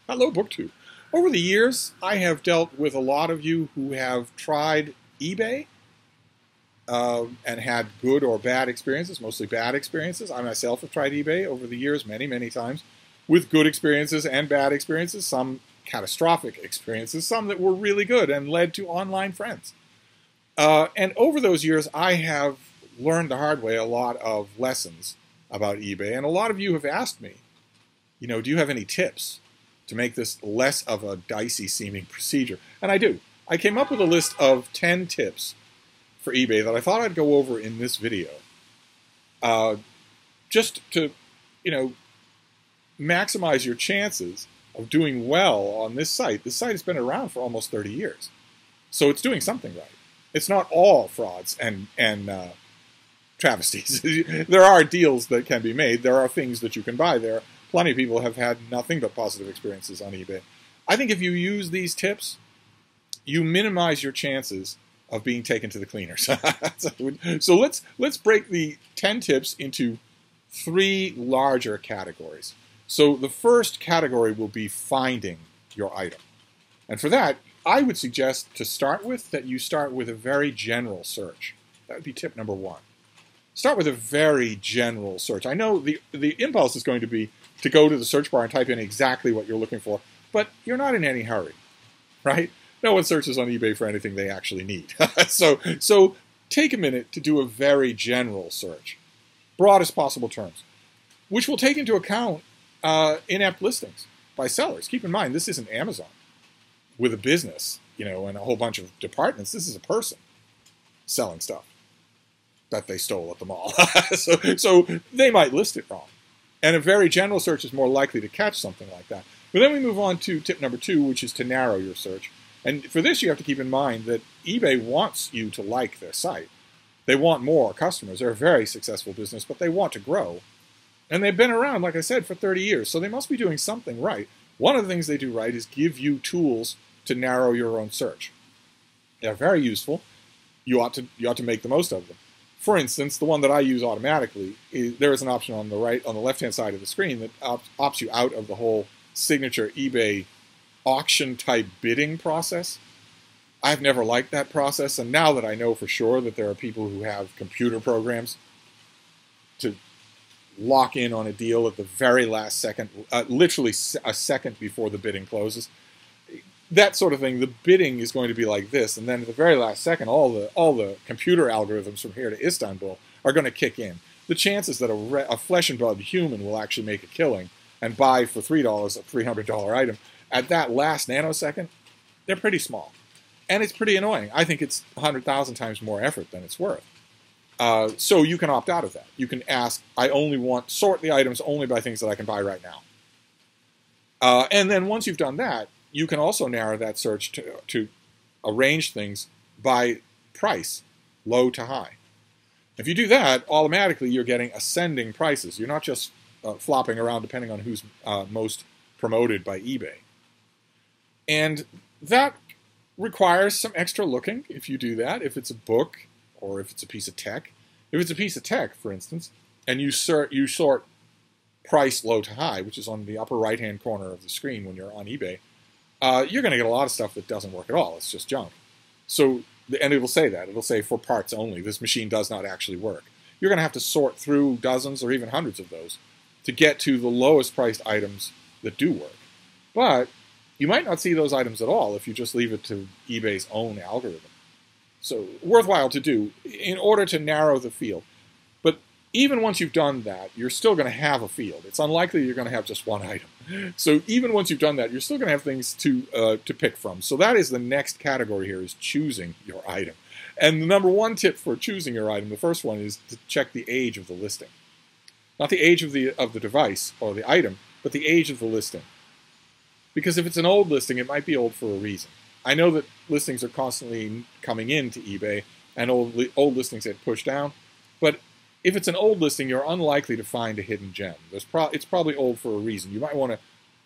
Hello, BookTube. Over the years, I have dealt with a lot of you who have tried eBay and had good or bad experiences, mostly bad experiences. I myself have tried eBay over the years many, many times, with good experiences and bad experiences, some catastrophic experiences, some that were really good and led to online friends. And over those years, I have learned the hard way a lot of lessons about eBay, and a lot of you have asked me, do you have any tips to make this less of a dicey-seeming procedure? And I do. I came up with a list of 10 tips for eBay that I thought I'd go over in this video, just to, maximize your chances of doing well on this site. This site has been around for almost 30 years, so it's doing something right. It's not all frauds and travesties. There are deals that can be made. There are things that you can buy there. Plenty of people have had nothing but positive experiences on eBay. I think if you use these tips, you minimize your chances of being taken to the cleaners. So let's break the 10 tips into 3 larger categories. So the first category will be finding your item. And for that, I would suggest to start with that you start with a very general search. That would be tip number 1. Start with a very general search. I know the impulse is going to be to go to the search bar and type in exactly what you're looking for, but you're not in any hurry, right? No one searches on eBay for anything they actually need. So take a minute to do a very general search, broadest possible terms, which will take into account inept listings by sellers. Keep in mind, this isn't Amazon with a business, and a whole bunch of departments. This is a person selling stuff that they stole at the mall. so they might list it wrong. And a very general search is more likely to catch something like that. But then we move on to tip number 2, which is to narrow your search. And for this, you have to keep in mind that eBay wants you to like their site. They want more customers. They're a very successful business, but they want to grow. And they've been around, like I said, for 30 years. So they must be doing something right. One of the things they do right is give you tools to narrow your own search. They're very useful. You ought to make the most of them. For instance, the one that I use automatically, there is an option on the left-hand side of the screen that opts you out of the whole signature eBay auction-type bidding process. I've never liked that process, and now that I know for sure that there are people who have computer programs to lock in on a deal at the very last second, literally a second before the bidding closes, that sort of thing, the bidding is going to be like this, and then at the very last second, all the computer algorithms from here to Istanbul are going to kick in. The chances that a flesh and blood human will actually make a killing and buy for $3 a $300 item at that last nanosecond, they're pretty small. And it's pretty annoying. I think it's 100,000 times more effort than it's worth. So you can opt out of that. You can ask, sort the items only by things that I can buy right now. And then once you've done that, you can also narrow that search to arrange things by price, low to high. If you do that, automatically you're getting ascending prices. You're not just flopping around depending on who's most promoted by eBay. And that requires some extra looking if you do that, if it's a book or if it's a piece of tech. If it's a piece of tech, for instance, and you sort price low to high, which is on the upper right-hand corner of the screen when you're on eBay, you're going to get a lot of stuff that doesn't work at all. It's just junk. So, and it will say that. It'll say for parts only. This machine does not actually work. You're going to have to sort through dozens or even hundreds of those to get to the lowest priced items that do work. But you might not see those items at all if you just leave it to eBay's own algorithm. So, worthwhile to do in order to narrow the field. But even once you've done that, you're still going to have a field. It's unlikely you're going to have just one item. So even once you've done that, you're still going to have things to pick from. So that is the next category here, is choosing your item. And the number 1 tip for choosing your item, the first one, is to check the age of the listing. Not the age of the device or the item, but the age of the listing. Because if it's an old listing, it might be old for a reason. I know that listings are constantly coming into eBay, and old listings get pushed down. But if it's an old listing, you're unlikely to find a hidden gem. It's probably old for a reason. You might want to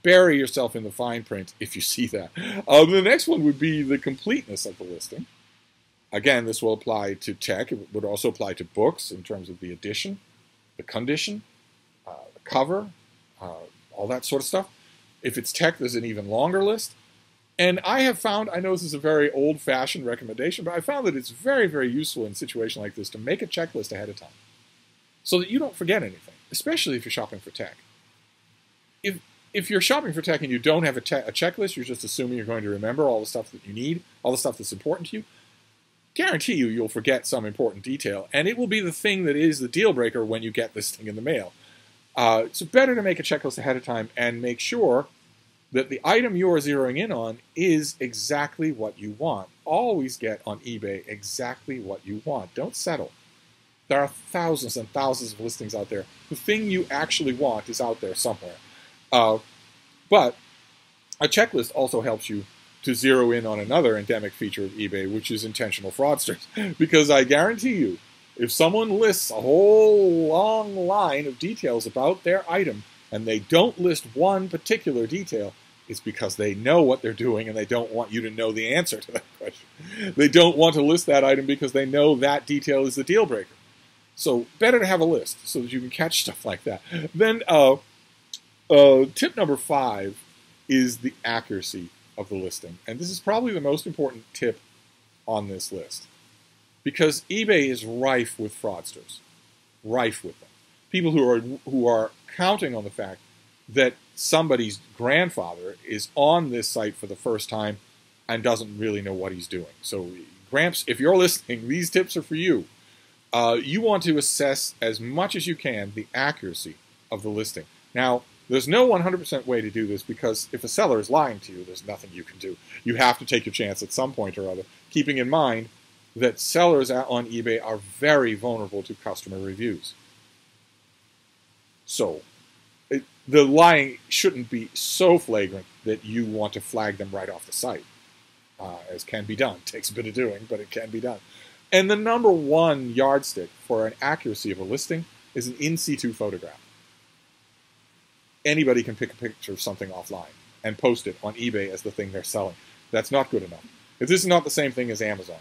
bury yourself in the fine print if you see that. The next one would be the completeness of the listing. Again, this will apply to tech. It would also apply to books in terms of the edition, the condition, the cover, all that sort of stuff. If it's tech, there's an even longer list. And I have found, I know this is a very old-fashioned recommendation, but I found that it's very, very useful in a situation like this to make a checklist ahead of time so that you don't forget anything, especially if you're shopping for tech. If you're shopping for tech and you don't have a checklist, you're just assuming you're going to remember all the stuff that you need, all the stuff that's important to you, guarantee you'll forget some important detail, and it will be the thing that is the deal breaker when you get this thing in the mail. It's better to make a checklist ahead of time and make sure that the item you're zeroing in on is exactly what you want. Always get on eBay exactly what you want. Don't settle. There are thousands and thousands of listings out there. The thing you actually want is out there somewhere. But a checklist also helps you to zero in on another endemic feature of eBay, which is intentional fraudsters. Because I guarantee you, if someone lists a whole long line of details about their item and they don't list one particular detail, it's because they know what they're doing and they don't want you to know the answer to that question. They don't want to list that item because they know that detail is the deal breaker. So better to have a list so that you can catch stuff like that. Then tip number 5 is the accuracy of the listing. And this is probably the most important tip on this list. Because eBay is rife with fraudsters. Rife with them. People who are counting on the fact that somebody's grandfather is on this site for the first time and doesn't really know what he's doing. So, Gramps, if you're listening, these tips are for you. You want to assess as much as you can the accuracy of the listing. Now, there's no 100% way to do this because if a seller is lying to you, there's nothing you can do. You have to take your chance at some point or other, keeping in mind that sellers on eBay are very vulnerable to customer reviews. So, the lying shouldn't be so flagrant that you want to flag them right off the site, as can be done. It takes a bit of doing, but it can be done. And the number one yardstick for an accuracy of a listing is an NC2 photograph. Anybody can pick a picture of something offline and post it on eBay as the thing they're selling. That's not good enough. If this is not the same thing as Amazon,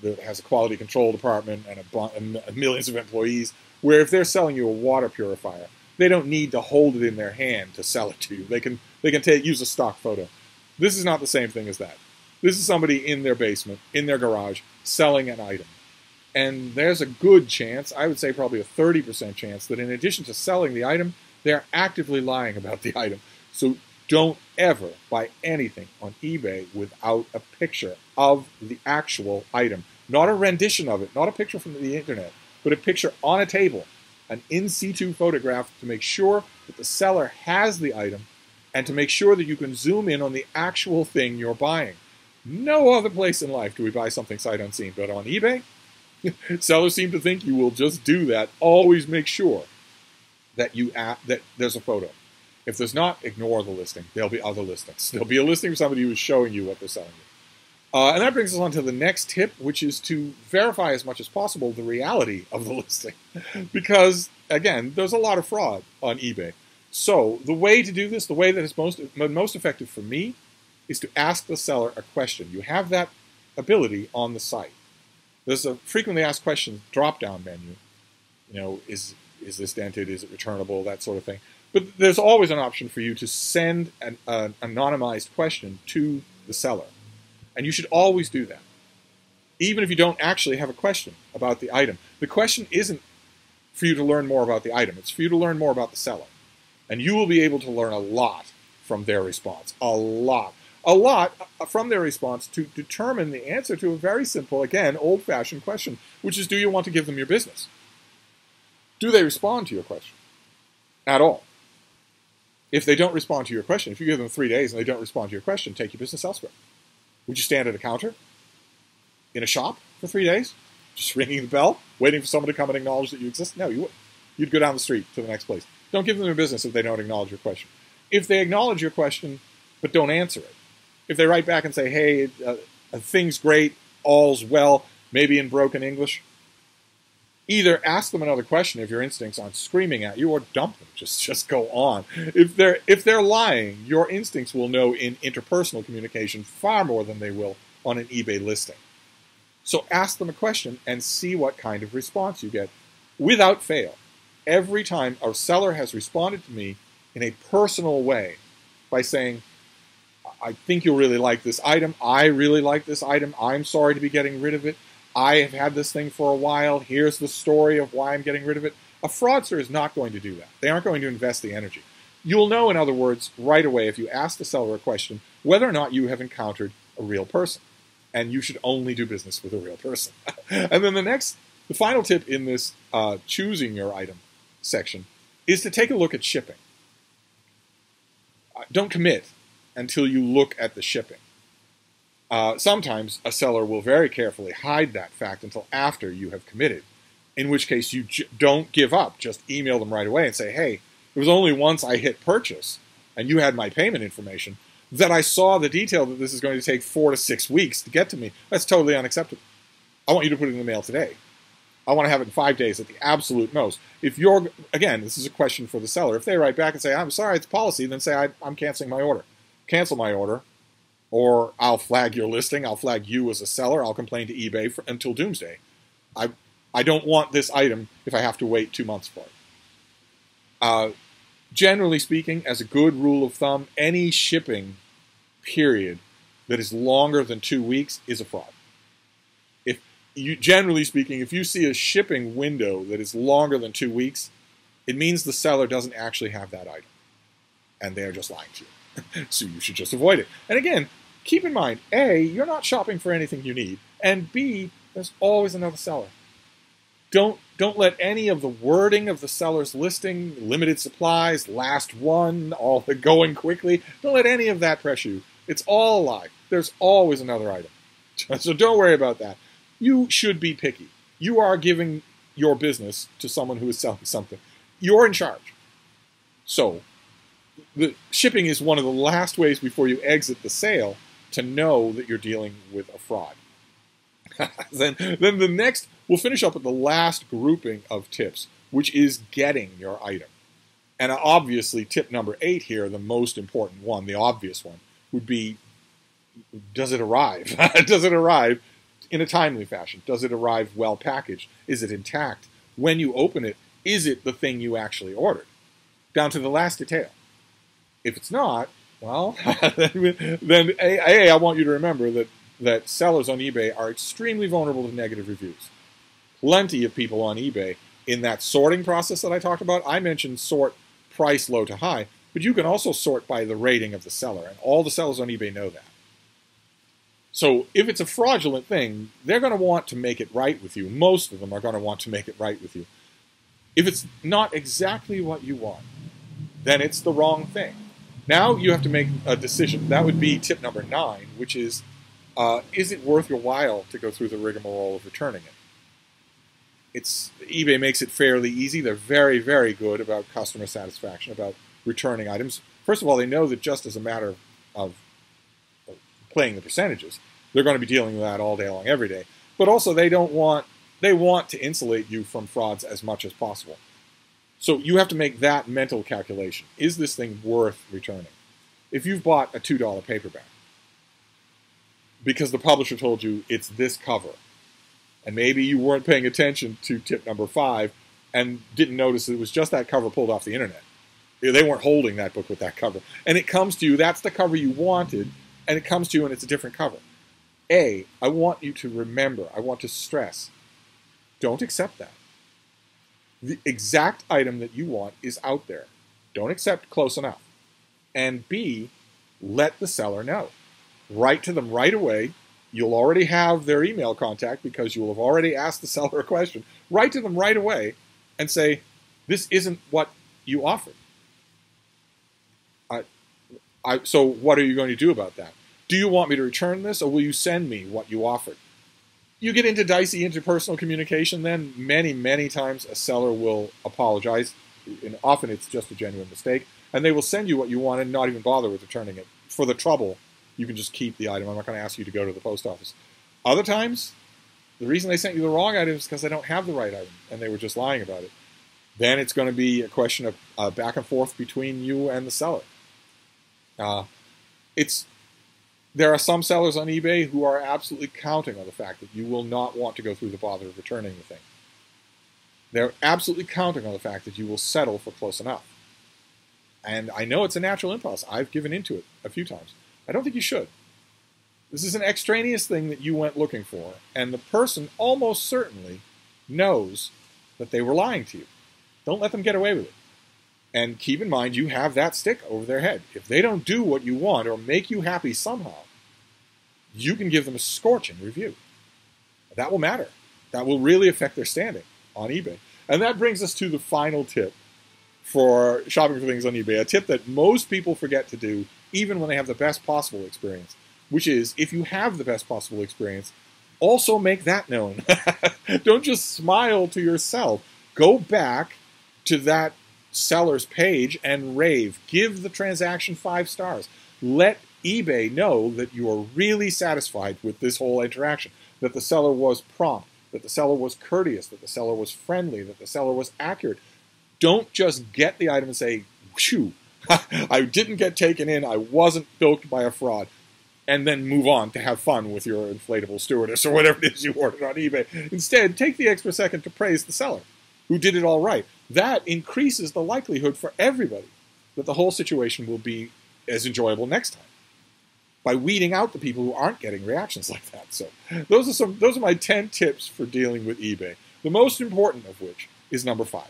that has a quality control department and millions of employees, where if they're selling you a water purifier, they don't need to hold it in their hand to sell it to you. They can use a stock photo. This is not the same thing as that. This is somebody in their basement, in their garage, selling an item. And there's a good chance, I would say probably a 30% chance, that in addition to selling the item, they're actively lying about the item. So don't ever buy anything on eBay without a picture of the actual item. Not a rendition of it, not a picture from the internet, but a picture on a table, an in-situ photograph to make sure that the seller has the item and to make sure that you can zoom in on the actual thing you're buying. No other place in life do we buy something sight unseen, but on eBay, sellers seem to think you will just do that. Always make sure that that there's a photo. If there's not, ignore the listing. There'll be other listings. There'll be a listing of somebody who's showing you what they're selling you. And that brings us on to the next tip, which is to verify as much as possible the reality of the listing. Because, again, there's a lot of fraud on eBay. So the way to do this, the way that is most effective for me, is to ask the seller a question. You have that ability on the site. There's a frequently asked questions drop-down menu. You know, is this dented? Is it returnable? That sort of thing. But there's always an option for you to send an anonymized question to the seller. And you should always do that, even if you don't actually have a question about the item. The question isn't for you to learn more about the item. It's for you to learn more about the seller. And you will be able to learn a lot from their response. A lot from their response to determine the answer to a very simple, again, old-fashioned question, which is, do you want to give them your business? Do they respond to your question at all? If they don't respond to your question, if you give them 3 days and they don't respond to your question, take your business elsewhere. Would you stand at a counter in a shop for 3 days, just ringing the bell, waiting for someone to come and acknowledge that you exist? No, you wouldn't. You'd go down the street to the next place. Don't give them your business if they don't acknowledge your question. If they acknowledge your question but don't answer it, if they write back and say, hey, thing's great, all's well, maybe in broken English, either ask them another question if your instincts aren't screaming at you, or dump them. Just go on. If they're lying, your instincts will know in interpersonal communication far more than they will on an eBay listing. So ask them a question and see what kind of response you get. Without fail, every time a seller has responded to me in a personal way, by saying, I think you'll really like this item. I really like this item. I'm sorry to be getting rid of it. I have had this thing for a while. Here's the story of why I'm getting rid of it. A fraudster is not going to do that. They aren't going to invest the energy. You'll know, in other words, right away if you ask the seller a question, whether or not you have encountered a real person. And you should only do business with a real person. And then the final tip in this choosing your item section is to take a look at shipping. Don't commit until you look at the shipping. Sometimes a seller will very carefully hide that fact until after you have committed, in which case you don't give up. Just email them right away and say, hey, it was only once I hit purchase and you had my payment information that I saw the detail that this is going to take 4 to 6 weeks to get to me. That's totally unacceptable. I want you to put it in the mail today. I want to have it in 5 days at the absolute most. If you're, again, this is a question for the seller. If they write back and say, I'm sorry, it's policy, then say, I'm canceling my order. Cancel my order, or I'll flag your listing. I'll flag you as a seller. I'll complain to eBay until doomsday. I don't want this item if I have to wait 2 months for it. Generally speaking, as a good rule of thumb, any shipping period that is longer than 2 weeks is a fraud. Generally speaking, if you see a shipping window that is longer than 2 weeks, it means the seller doesn't actually have that item, and they're just lying to you. So you should just avoid it. And again, keep in mind, A, you're not shopping for anything you need, and B, there's always another seller. Don't let any of the wording of the seller's listing, limited supplies, last one, all the going quickly, don't let any of that press you. It's all a lie. There's always another item. So don't worry about that. You should be picky. You are giving your business to someone who is selling something. You're in charge. So the shipping is one of the last ways before you exit the sale to know that you're dealing with a fraud. Then the next, we'll finish up with the last grouping of tips, which is getting your item. And obviously, tip number 8 here, the most important one, the obvious one, would be, does it arrive? Does it arrive in a timely fashion? Does it arrive well packaged? Is it intact? When you open it, is it the thing you actually ordered? Down to the last detail. If it's not, well, then I want you to remember that sellers on eBay are extremely vulnerable to negative reviews. Plenty of people on eBay, in that sorting process that I talked about, I mentioned sort price low to high, but you can also sort by the rating of the seller, and all the sellers on eBay know that. So if it's a fraudulent thing, they're going to want to make it right with you. Most of them are going to want to make it right with you. If it's not exactly what you want, then it's the wrong thing. Now you have to make a decision. That would be tip number 9, which is it worth your while to go through the rigmarole of returning it? eBay makes it fairly easy. They're very, very good about customer satisfaction, about returning items. First of all, they know that just as a matter of playing the percentages, they're going to be dealing with that all day long, every day. But also, they want to insulate you from frauds as much as possible. So you have to make that mental calculation. Is this thing worth returning? If you've bought a $2 paperback because the publisher told you it's this cover, and maybe you weren't paying attention to tip number 5 and didn't notice it was just that cover pulled off the internet. They weren't holding that book with that cover. And it comes to you, that's the cover you wanted, and it comes to you and it's a different cover. I want you to remember, I want to stress, don't accept that. The exact item that you want is out there. Don't accept close enough. And B, let the seller know. Write to them right away. You'll already have their email contact because you will have already asked the seller a question. Write to them right away and say, this isn't what you offered. So what are you going to do about that? Do you want me to return this, or will you send me what you offered? You get into dicey interpersonal communication, then many, many times a seller will apologize, and often it's just a genuine mistake, and they will send you what you want and not even bother with returning it. For the trouble, you can just keep the item. I'm not going to ask you to go to the post office. Other times, the reason they sent you the wrong item is because they don't have the right item, and they were just lying about it. Then it's going to be a question of back and forth between you and the seller. There are some sellers on eBay who are absolutely counting on the fact that you will not want to go through the bother of returning the thing. They're absolutely counting on the fact that you will settle for close enough. And I know it's a natural impulse. I've given into it a few times. I don't think you should. This is an extraneous thing that you went looking for, and the person almost certainly knows that they were lying to you. Don't let them get away with it. And keep in mind, you have that stick over their head. If they don't do what you want or make you happy somehow, you can give them a scorching review. That will matter. That will really affect their standing on eBay. And that brings us to the final tip for shopping for things on eBay, a tip that most people forget to do even when they have the best possible experience, which is, if you have the best possible experience, also make that known. Don't just smile to yourself. Go back to that seller's page and rave. Give the transaction 5 stars. Let eBay know that you are really satisfied with this whole interaction, that the seller was prompt, that the seller was courteous, that the seller was friendly, that the seller was accurate. Don't just get the item and say, "Phew, I didn't get taken in, I wasn't bilked by a fraud," and then move on to have fun with your inflatable stewardess or whatever it is you ordered on eBay. Instead, take the extra second to praise the seller who did it all right. That increases the likelihood for everybody that the whole situation will be as enjoyable next time, by weeding out the people who aren't getting reactions like that. So those are my 10 tips for dealing with eBay. The most important of which is number 5.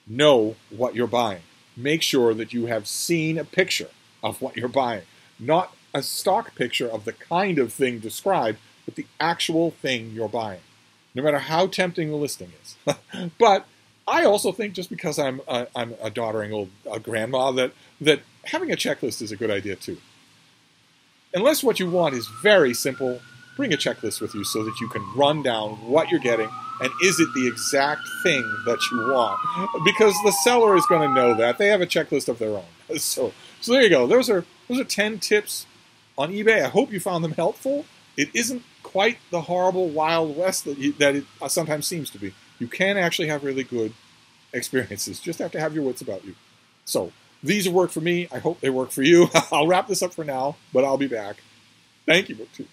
Know what you're buying. Make sure that you have seen a picture of what you're buying. Not a stock picture of the kind of thing described, but the actual thing you're buying, no matter how tempting the listing is. But I also think, just because I'm a doddering old grandma, that having a checklist is a good idea too. Unless what you want is very simple, bring a checklist with you so that you can run down what you're getting and is it the exact thing that you want. Because the seller is going to know that. They have a checklist of their own. So there you go. Those are 10 tips on eBay. I hope you found them helpful. It isn't quite the horrible Wild West that it sometimes seems to be. You can actually have really good experiences. Just have to have your wits about you. So these have worked for me. I hope they work for you. I'll wrap this up for now, but I'll be back. Thank you, BookTube.